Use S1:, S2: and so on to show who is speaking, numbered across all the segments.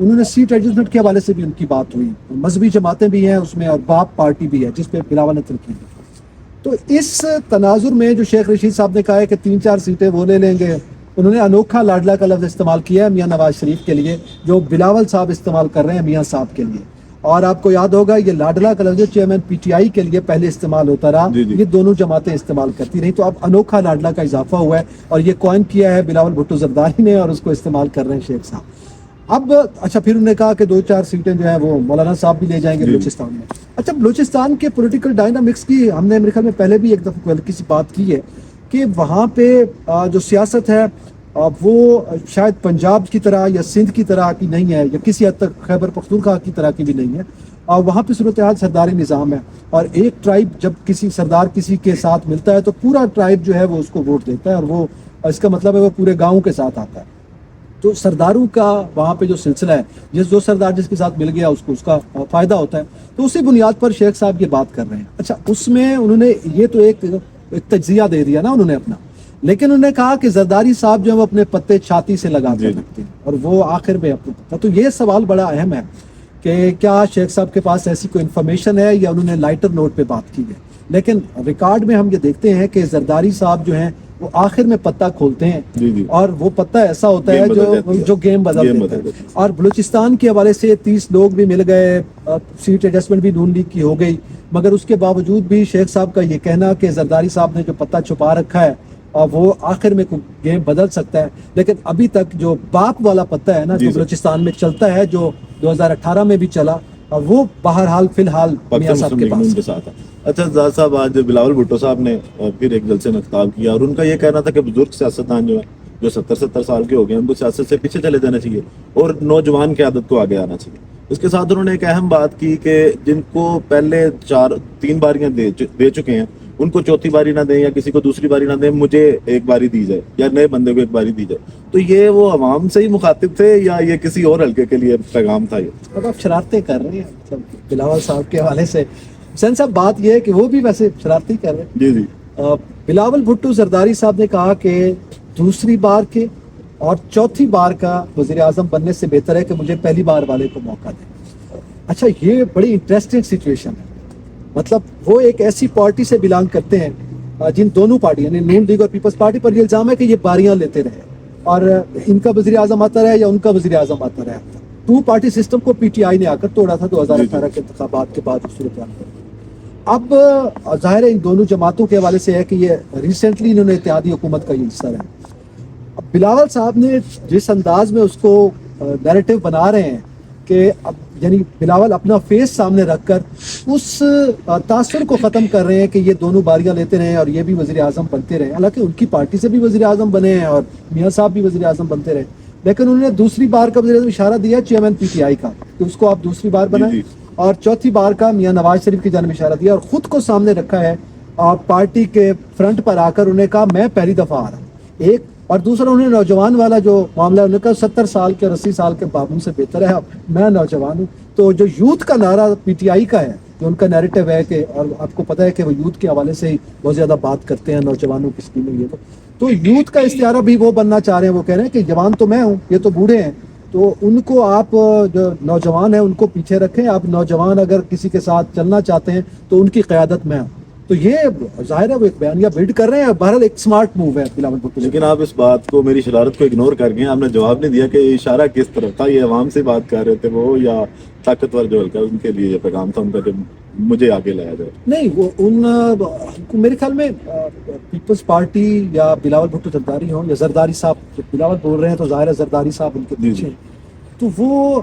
S1: انہوں نے set adjustment کے حوالے سے بھی ان کی بات ہوئی, مذہبی جماعتیں بھی ہیں اس میں اور باپ پارٹی بھی ہے جس پہ بلاول نے تنقید کی. تو اس تناظر میں جو شیخ رشید صاحب نے کہا ہے کہ 3-4 سیٹیں وہ لے لیں گے, انہوں نے انوکھا لاڈلا کا لفظ استعمال کیا ہے میاں نواز شریف کے لیے جو بلاول صاحب استعمال کر رہے ہیں میاں صاحب کے لیے. اور آپ کو یاد ہوگا یہ لاڈلا کا لفظ چیئرمین پی ٹی آئی کے لیے پہلے استعمال ہوتا رہا, یہ دونوں جماعتیں استعمال کرتی رہی, تو اب انوکھا لاڈلا کا اضافہ ہوا ہے اور یہ کوائن کیا ہے بلاول بھٹو زرداری نے اور اس کو استعمال کر رہے ہیں شیخ صاحب. اب اچھا پھر انہوں نے کہا کہ 2-4 سیٹیں جو ہیں وہ مولانا صاحب بھی لے جائیں گے بلوچستان میں. اچھا بلوچستان کے پولیٹیکل ڈائنامکس کی ہم نے میرے خیال میں پہلے بھی ایک دفعہ کسی بات کی ہے کہ وہاں پہ جو سیاست ہے وہ شاید پنجاب کی طرح یا سندھ کی طرح کی نہیں ہے یا کسی حد تک خیبر پختونخوا کی طرح کی بھی نہیں ہے. اور وہاں پہ صورتحال سرداری نظام ہے اور ایک ٹرائب جب کسی سردار کسی کے ساتھ ملتا ہے تو پورا ٹرائب جو ہے وہ اس کو ووٹ دیتا ہے اور وہ اس کا مطلب ہے وہ پورے گاؤں کے ساتھ آتا ہے. تو سرداروں کا وہاں پہ جو سلسلہ ہے جو سردار جس کے ساتھ مل گیا اس کو اس کا فائدہ ہوتا ہے, تو اسی بنیاد پر شیخ صاحب یہ بات کر رہے ہیں. اچھا اس میں انہوں نے یہ تو ایک تجزیہ دے دیا نا انہوں نے اپنا, لیکن انہوں نے کہا کہ زرداری صاحب جو ہے وہ اپنے پتے چھاتی سے لگا کے رکھتے ہیں اور وہ آخر میں اپنے پتا. تو یہ سوال بڑا اہم ہے کہ کیا شیخ صاحب کے پاس ایسی کوئی انفارمیشن ہے یا انہوں نے لائٹر نوٹ پہ بات کی ہے. لیکن ریکارڈ میں ہم یہ دیکھتے ہیں کہ زرداری صاحب جو ہیں وہ آخر میں پتہ کھولتے ہیں اور وہ پتہ ایسا ہوتا ہے جو گیم بدل دیتا ہے. اور بلوچستان کے حوالے سے 30 لوگ بھی مل گئے, سیٹ ایڈجسٹمنٹ بھی نون لیگ کی ہو گئی, مگر اس کے باوجود بھی شیخ صاحب کا یہ کہنا کہ زرداری صاحب نے جو پتہ چھپا رکھا ہے اور وہ آخر میں گیم بدل سکتا ہے. لیکن ابھی تک جو باپ والا پتہ ہے نا جو بلوچستان میں چلتا ہے جو 2018 میں بھی چلا, وہ بہرحال فی الحال میاں صاحب کے پاس.
S2: اچھا زاہد صاحب, آج بلاول بھٹو صاحب نے پھر ایک جلسے میں خطاب کیا اور ان کا یہ کہنا تھا کہ بزرگ سیاستدان جو ہیں جو 70 سال کے ہو گئے ہیں ان کو سیاست سے پیچھے چلے جانا چاہیے اور نوجوان قیادت کو آگے آنا چاہیے. اس کے ساتھ انہوں نے ایک اہم بات کی کہ جن کو پہلے 3 باریاں دے چکے ہیں ان کو چوتھی باری نہ دیں یا کسی کو دوسری باری نہ دیں, مجھے ایک باری دی جائے یا نئے بندے کو ایک باری دی جائے. تو یہ وہ عوام سے ہی مخاطب تھے یا یہ کسی اور حلقے کے لیے پیغام تھا؟ یہ
S1: اب آپ شرارتیں کر رہے ہیں بلاول صاحب کے حوالے سے. حسین صاحب بات یہ ہے کہ وہ بھی ویسے شرارتی کر رہے ہیں.
S2: جی
S1: بلاول بھٹو زرداری صاحب نے کہا کہ دوسری بار کے اور چوتھی بار کا وزیر اعظم بننے سے بہتر ہے کہ مجھے پہلی بار والے کو موقع دیں. اچھا یہ بڑی انٹرسٹنگ سچویشن ہے. مطلب وہ ایک ایسی پارٹی سے بلانگ کرتے ہیں جن دونوں پارٹی یعنی نون لیگ اور پیپلز پارٹی پر یہ الزام ہے کہ یہ باریاں لیتے رہے اور ان کا وزیر اعظم آتا رہے یا ان کا وزیر اعظم آتا رہے. 2 پارٹی سسٹم کو پی ٹی آئی نے آ کر توڑا تھا 2018 کے انتخابات کے بعد. اب ظاہر ہے ان دونوں جماعتوں کے حوالے سے ہے کہ یہ ریسنٹلی انہوں نے اتحادی حکومت کا یہ حصہ رہے. اب بلاول صاحب نے جس انداز میں اس کو نیریٹو بنا رہے ہیں کہ اب یعنی بلاول اپنا فیس سامنے رکھ کر اس تاثر کو ختم کر رہے ہیں کہ یہ دونوں باریاں لیتے رہے اور یہ بھی وزیر اعظم بنتے رہے. حالانکہ ان کی پارٹی سے بھی وزیر اعظم بنے ہیں اور میاں صاحب بھی وزیر اعظم بنتے رہے, لیکن انہوں نے دوسری بار کا وزیر اعظم اشارہ دیا چیئرمین پی ٹی آئی کا کہ اس کو آپ دوسری بار بنائیں, اور چوتھی بار کا میاں نواز شریف کی جانب اشارہ دیا اور خود کو سامنے رکھا ہے اور پارٹی کے فرنٹ پر آ کر انہوں نے کہا میں پہلی دفعہ آ رہا ہوں. ایک اور دوسرا انہوں نے نوجوان والا جو معاملہ انہوں نے کہا 70 سال کے اور 80 سال کے بابوں سے بہتر ہے میں نوجوان ہوں. تو جو یوتھ کا نعرہ پی ٹی آئی کا ہے جو ان کا نیریٹو ہے کہ اور آپ کو پتہ ہے کہ وہ یوتھ کے حوالے سے ہی بہت زیادہ بات کرتے ہیں نوجوانوں کی اسکیمیں یہ تو یوتھ کا استعارہ بھی وہ بننا چاہ رہے ہیں. وہ کہہ رہے ہیں کہ جوان تو میں ہوں یہ تو بوڑھے ہیں, تو ان کو آپ جو نوجوان ہیں ان کو پیچھے رکھیں. آپ نوجوان اگر کسی کے ساتھ چلنا چاہتے ہیں تو ان کی قیادت میں ہوں. تو یہ ظاہر ہے وہ ایک بیانیہ بلڈ کر رہے ہیں. بہرحال ایک سمارٹ موو ہے بلاول بھٹو.
S2: لیکن آپ اس بات کو میری شرارت کو اگنور کر گئے, آپ نے جواب نہیں دیا کہ اشارہ کس طرف تھا. یہ عوام سے بات کر رہے تھے وہ یا طاقتور جو حلقہ ان کے لیے یہ پیغام تھا ان کا کہ مجھے آگے لایا جائے؟
S1: نہیں وہ ان میرے خیال میں پیپلز پارٹی یا بلاول بھٹو زرداری ہوں یا زرداری صاحب جب بلاول بول رہے ہیں تو ظاہر ہے زرداری صاحب ان کے پیچھے ہیں. تو وہ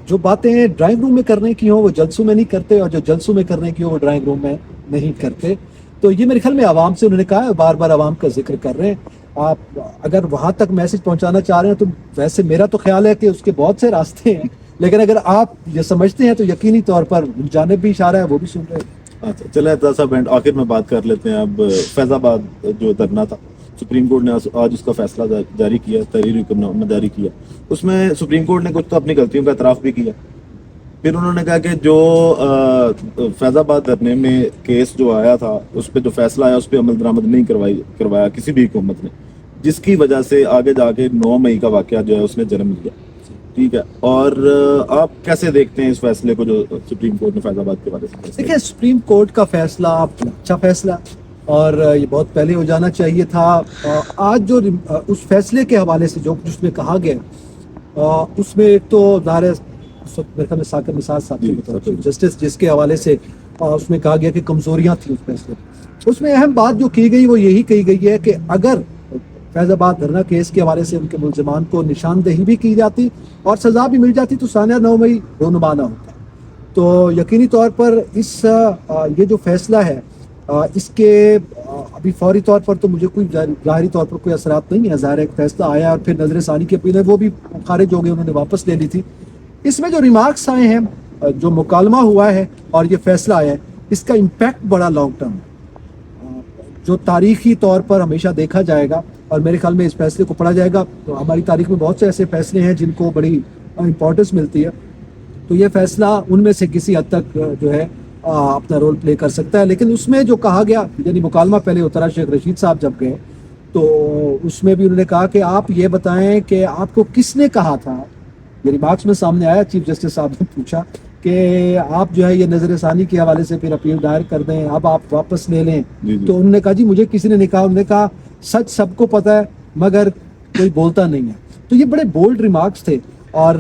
S1: جو باتیں ڈرائنگ روم میں کرنے کی ہوں وہ جلسوں میں نہیں کرتے اور جو جلسوں میں کرنے کی ہوں وہ ڈرائنگ روم میں نہیں کرتے. تو یہ میرے خیال میں عوام سے انہوں نے کہا ہے, بار بار عوام کا ذکر کر رہے ہیں. آپ اگر وہاں تک میسج پہنچانا چاہ رہے ہیں تو ویسے میرا تو خیال ہے کہ اس کے بہت سے راستے ہیں, لیکن اگر آپ یہ سمجھتے ہیں تو یقینی طور پر جانب بھی اشارہ ہے وہ بھی سن رہے ہیں.
S2: اچھا چلیں صاحب آخر میں بات کر لیتے ہیں. اب فیض آباد جو دھرنا تھا سپریم کورٹ نے آج اس کا فیصلہ جاری کیا, تحریری حکم نامہ جاری کیا. اس میں سپریم کورٹ نے کچھ تو اپنی غلطیوں کا اعتراف بھی کیا. پھر انہوں نے کہا کہ جو فیض آباد دھرنے میں کیس جو آیا تھا اس پہ جو فیصلہ آیا اس پہ عمل درآمد نہیں کروایا کسی بھی حکومت نے, جس کی وجہ سے آگے جا کے 9 مئی کا واقعہ جو ہے اس نے جنم لیا. ٹھیک ہے. اور آپ کیسے دیکھتے ہیں اس فیصلے کو جو سپریم کورٹ نے فیض آباد کے بارے سے فیصلہ
S1: دیکھیں سپریم کورٹ کا فیصلہ اچھا فیصلہ اور یہ بہت پہلے ہو جانا چاہیے تھا. آج جو اس فیصلے کے حوالے سے جو جس میں کہا گیا اس میں ایک تو ظاہر ہے اس وقت میرے خیال میں ثاقب نثار صاحب
S2: جی،
S1: کی طرف جسٹس جس کے حوالے سے اس میں کہا گیا کہ کمزوریاں تھیں اس فیصلے میں. اس میں اہم بات جو کی گئی وہ یہی کہی گئی ہے کہ اگر فیض آباد دھرنا کیس کے حوالے سے ان کے ملزمان کو نشاندہی بھی کی جاتی اور سزا بھی مل جاتی تو سانحہ 9 مئی رونما نہ ہوتا. تو یقینی طور پر یہ جو فیصلہ ہے اس کے ابھی فوری طور پر تو مجھے کوئی ظاہری طور پر کوئی اثرات نہیں ہے. ظاہر ایک فیصلہ آیا اور پھر نظر ثانی کی اپیل ہے وہ بھی خارج ہو گئی, انہوں نے واپس لے لی تھی. اس میں جو ریمارکس آئے ہیں, جو مکالمہ ہوا ہے اور یہ فیصلہ آیا ہے, اس کا امپیکٹ بڑا لانگ ٹرم ہے جو تاریخی طور پر ہمیشہ دیکھا جائے گا. اور میرے خیال میں اس فیصلے کو پڑھا جائے گا. تو ہماری تاریخ میں بہت سے ایسے فیصلے ہیں جن کو بڑی امپورٹنس ملتی ہے, تو یہ فیصلہ ان میں سے کسی حد تک جو ہے اپنا رول پلے کر سکتا ہے. لیکن اس میں جو کہا گیا, یعنی مکالمہ پہلے اترا شیخ رشید صاحب جب گئے تو اس میں بھی انہوں نے کہا کہ آپ یہ بتائیں کہ آپ کو کس نے کہا تھا, یہ ریمارکس میں سامنے آیا, چیف جسٹس صاحب نے پوچھا کہ آپ جو ہے یہ نظر ثانی کے حوالے سے پھر اپیل دائر کر دیں, اب آپ واپس لے لیں. تو انہوں نے کہا جی مجھے کسی نے نہیں کہا. انہوں نے کہا سچ سب کو پتہ ہے مگر کوئی بولتا نہیں ہے. تو یہ بڑے بولڈ ریمارکس تھے. اور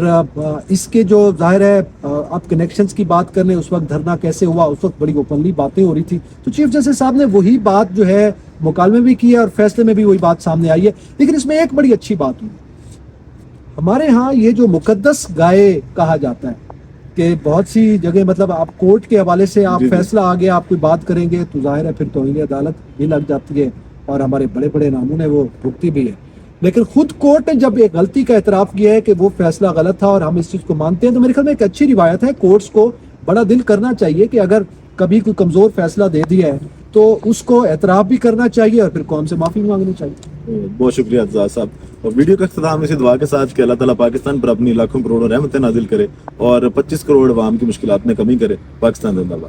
S1: اس کے جو ظاہر ہے آپ کنیکشنز کی بات کر لیں, اس وقت دھرنا کیسے ہوا, اس وقت بڑی اوپنلی باتیں ہو رہی تھی. تو چیف جسٹس صاحب نے وہی بات جو ہے مکالمے بھی کی ہے اور فیصلے میں بھی وہی بات سامنے آئی ہے. لیکن اس میں ایک بڑی اچھی بات ہوئی, ہمارے ہاں یہ جو مقدس گائے کہا جاتا ہے کہ بہت سی جگہ مطلب آپ کورٹ کے حوالے سے آپ فیصلہ آ گیا, آپ کوئی بات کریں گے تو ظاہر ہے پھر توہین عدالت بھی لگ جاتی ہے اور ہمارے بڑے بڑے ناموں نے وہ بھگتی بھی ہے. لیکن خود کورٹ نے جب ایک غلطی کا اعتراف کیا ہے کہ وہ فیصلہ غلط تھا اور ہم اس چیز کو مانتے ہیں, تو میرے خیال میں ایک اچھی روایت ہے. کورٹس کو بڑا دل کرنا چاہیے کہ اگر کبھی کوئی کمزور فیصلہ دے دیا ہے تو اس کو اعتراف بھی کرنا چاہیے اور پھر قوم سے معافی مانگنی چاہیے.
S2: بہت شکریہ اعزاز صاحب. اور ویڈیو کا اختتام اسی دعا کے ساتھ کہ اللہ تعالیٰ پاکستان پر اپنی لاکھوں کروڑوں رحمتیں نازل کرے اور 25 کروڑ عوام کی مشکلات میں کمی کرے. پاکستان زندہ باد.